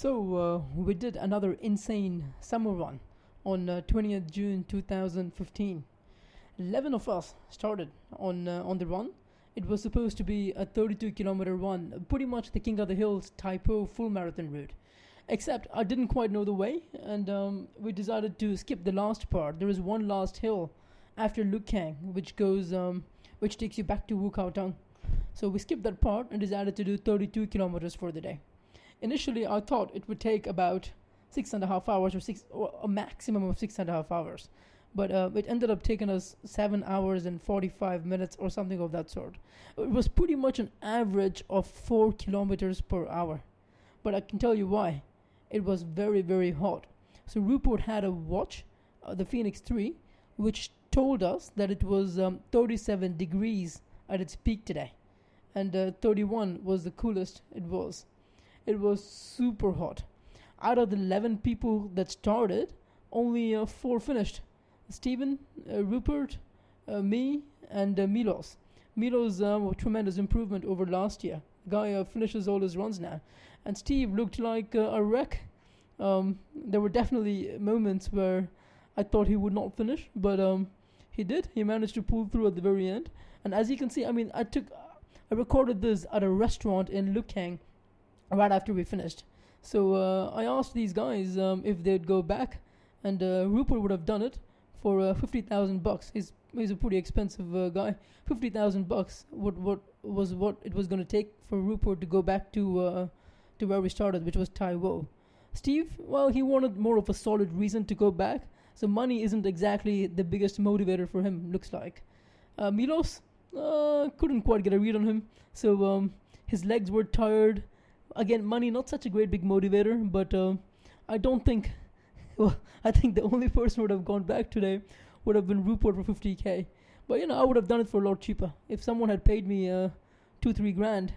We did another insane summer run on 20th June 2015. 11 of us started on the run. It was supposed to be a 32-kilometer run, pretty much the King of the Hills typo full marathon route. Except I didn't quite know the way, and we decided to skip the last part. There is one last hill after Lukang, which takes you back to Wukaotang. So we skipped that part and decided to do 32 kilometers for the day. Initially, I thought it would take about 6.5 hours or a maximum of 6.5 hours. But it ended up taking us 7 hours and 45 minutes or something of that sort. It was pretty much an average of 4 kilometers per hour. But I can tell you why. It was very, very hot. So Rupert had a watch, the Phoenix 3, which told us that it was 37 degrees at its peak today. And 31 was the coolest it was. It was super hot. Out of the 11 people that started, only 4 finished. Steven, Rupert, me, and Milos. Milos, a tremendous improvement over last year. The guy finishes all his runs now. And Steve looked like a wreck. There were definitely moments where I thought he would not finish, but he did. He managed to pull through at the very end. And as you can see, I recorded this at a restaurant in Lukang right after we finished. So I asked these guys if they'd go back, and Rupert would have done it for $50,000. He's a pretty expensive guy. $50,000. What it was going to take for Rupert to go back to where we started, which was Taiwo. Steve, well, he wanted more of a solid reason to go back, so money isn't exactly the biggest motivator for him, looks like. Milos, couldn't quite get a read on him, so his legs were tired. Again, money not such a great big motivator, but I think the only person who would have gone back today would have been Rupert for 50k. But I would have done it for a lot cheaper. If someone had paid me 2-3 grand,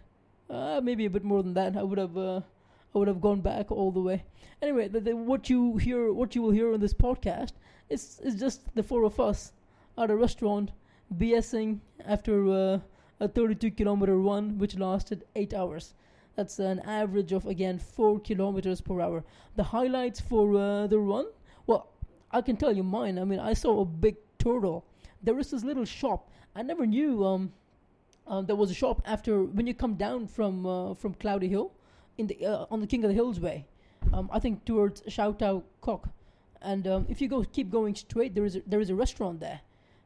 maybe a bit more than that, I would have gone back all the way. Anyway, what you will hear on this podcast is just the 4 of us at a restaurant BSing after a 32-kilometer run, which lasted 8 hours. That's an average of, again, 4 kilometers per hour. The highlights for the run, well, I can tell you mine. I saw a big turtle. There is this little shop. I never knew there was a shop after when you come down from Cloudy Hill on the King of the Hills way. I think towards Shoutao Kok. And if you keep going straight, there is a restaurant there.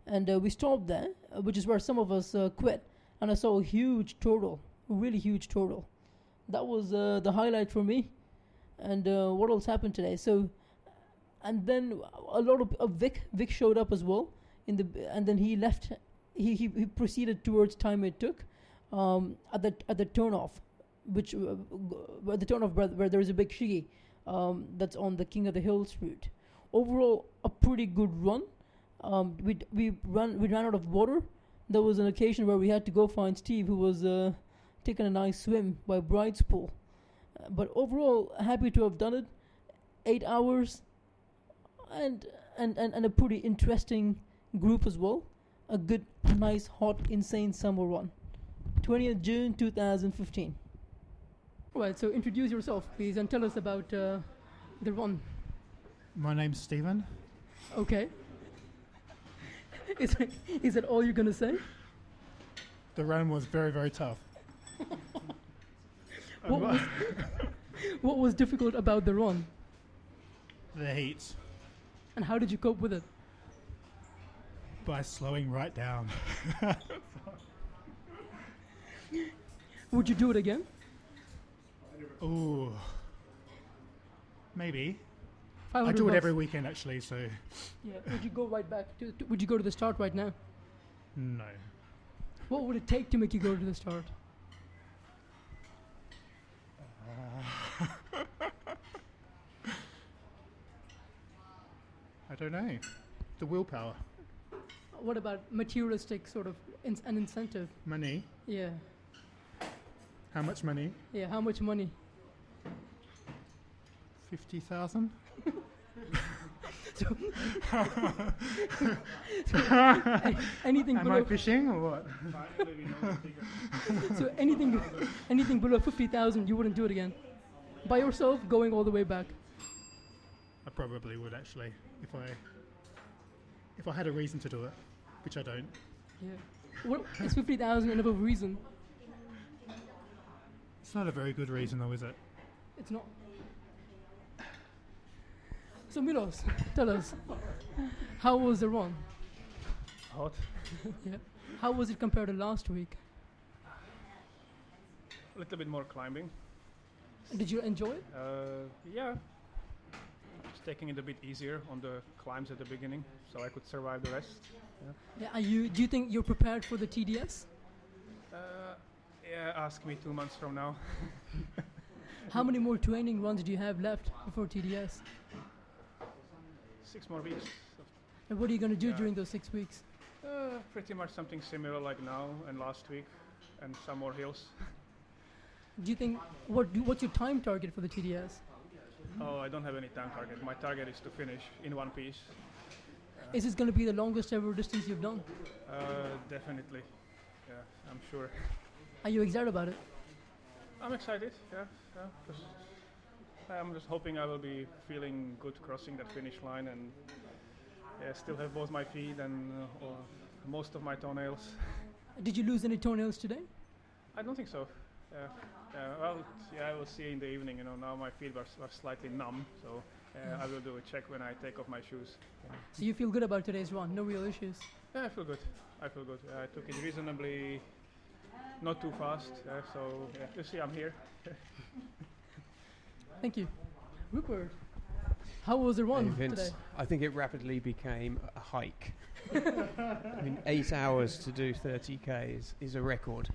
And we stopped there, which is where some of us quit. And I saw a huge turtle, a really huge turtle. That was the highlight for me. And what else happened today? So, and then a lot of Vic showed up as well. And then he left. He proceeded towards time it took at the turnoff, which at the turnoff where there is a big shigi that's on the King of the Hills route. Overall, a pretty good run. We ran out of water. There was an occasion where we had to go find Steve, who was taking a nice swim by Bride's Pool. But overall, happy to have done it. 8 hours, and a pretty interesting group as well. A good, nice, hot, insane summer run. 20th June 2015. Right, so introduce yourself, please, and tell us about the run. My name's Stephen. Okay. Is that all you're going to say? The run was very, very tough. What was difficult about the run? The heat. And how did you cope with it? By slowing right down. Would you do it again? Ooh. Maybe. I do it every weekend, actually, so... Yeah. Would you go right back? Would you go to the start right now? No. What would it take to make you go to the start? I don't know. The willpower. What about materialistic sort of an incentive? Money. Yeah. How much money? Yeah, how much money? 50,000. So anything Am below I fishing or what? so anything below 50,000, you wouldn't do it again. By yourself, going all the way back. I probably would actually, if I had a reason to do it, which I don't. Yeah. Well, is 50,000 enough of a reason? It's not a very good reason though, is it? It's not. So Milos, tell us, how was the run? Hot. Yeah. How was it compared to last week? A little bit more climbing. Did you enjoy it? Yeah. Just taking it a bit easier on the climbs at the beginning, so I could survive the rest. Yeah. Do you think you're prepared for the TDS? Yeah, ask me 2 months from now. How many more training runs do you have left before TDS? 6 more weeks. And what are you going to do Yeah. during those 6 weeks? Pretty much something similar like now and last week, and some more hills. Do you think what's your time target for the TDS? Oh, I don't have any time target. My target is to finish in one piece. Is this going to be the longest ever distance you've done? Definitely. Yeah, I'm sure. Are you excited about it? I'm excited. Yeah. Just, I'm just hoping I will be feeling good crossing that finish line and still have both my feet and most of my toenails. Did you lose any toenails today? I don't think so. Well, I will see in the evening. Now my feet are slightly numb, so I will do a check when I take off my shoes. So you feel good about today's run? No real issues? Yeah, I feel good. I took it reasonably, not too fast. So you see, I'm here. Thank you. Rupert, how was the run Vince, today? I think it rapidly became a hike. I mean, 8 hours to do 30k is a record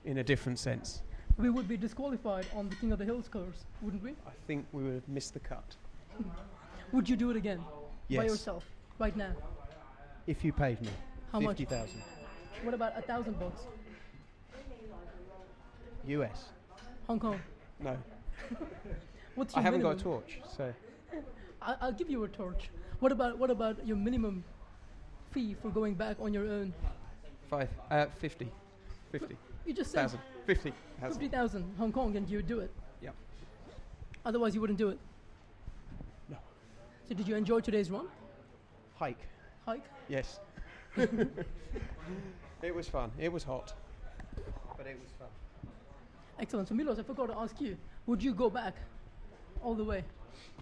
in a different sense. We would be disqualified on the King of the Hills course, wouldn't we? I think we would have missed the cut. Would you do it again? Yes. By yourself, right now? If you paid me. How much? 50,000. What about $1,000 bucks? US. Hong Kong. No. What's your I haven't minimum? got a torch, so I'll give you a torch. What about your minimum fee for going back on your own? 50. You just said 50,000. 50,000 Hong Kong and you would do it. Yep. Otherwise you wouldn't do it. No. So did you enjoy today's run? Hike. Yes. It was fun. It was hot. But it was fun. Excellent. So Milos, I forgot to ask you, would you go back all the way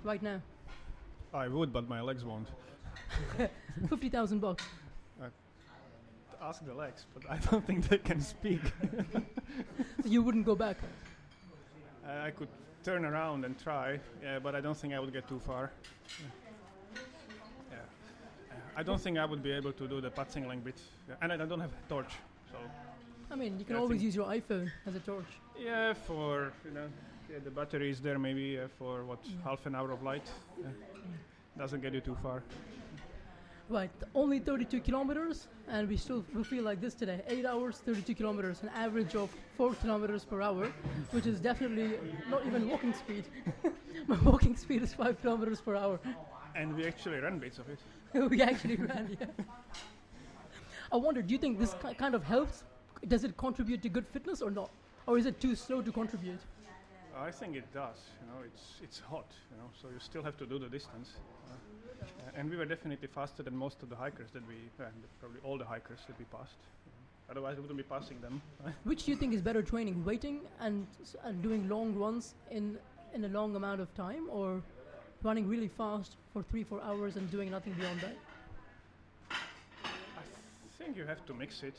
right now? I would, but my legs won't. 50,000 bucks. Ask the legs, but I don't think they can speak. So you wouldn't go back? I could turn around and try, but I don't think I would get too far. I don't think I would be able to do the patsingling bit, and I don't have a torch, so. I mean, you can I always think- use your iPhone as a torch. Yeah, for the battery is there maybe for half an hour of light. Doesn't get you too far. Right, only 32 kilometers, and we feel like this today. 8 hours, 32 kilometers, an average of 4 kilometers per hour, which is definitely not even walking speed. My walking speed is 5 kilometers per hour. And we actually ran bits of it. We actually ran, yeah. I wonder, do you think this kind of helps? Does it contribute to good fitness or not? Or is it too slow to contribute? I think it does. It's hot. So you still have to do the distance. And we were definitely faster than most of the hikers probably all the hikers that we passed. Otherwise, we wouldn't be passing them. Which do you think is better training, waiting and doing long runs in a long amount of time, or running really fast for 3-4 hours and doing nothing beyond that? I think you have to mix it.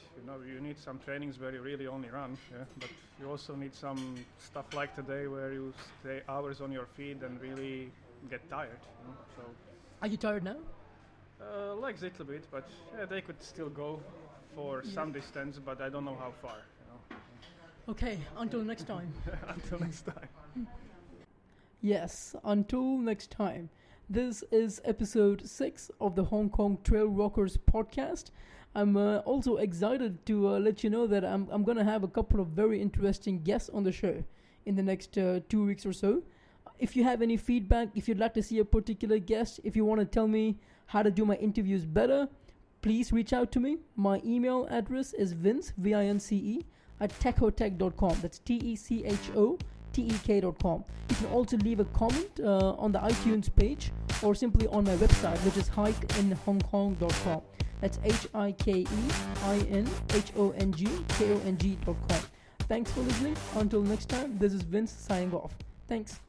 You need some trainings where you really only run, but you also need some stuff like today where you stay hours on your feet and really get tired. So. Are you tired now? Legs a little bit, but they could still go for some distance, but I don't know how far. Okay, until next time. Until next time. Yes, until next time. This is episode 6 of the Hong Kong Trail Rockers podcast. I'm also excited to let you know that I'm going to have a couple of very interesting guests on the show in the next 2 weeks or so. If you have any feedback, if you'd like to see a particular guest, if you want to tell me how to do my interviews better, please reach out to me. My email address is vince, V-I-N-C-E, @techotech.com. That's tek.com. You can also leave a comment on the iTunes page or simply on my website, which is hikeinhongkong.com. That's HIKEINHONGKONG.com. Thanks for listening. Until next time, this is Vince signing off. Thanks.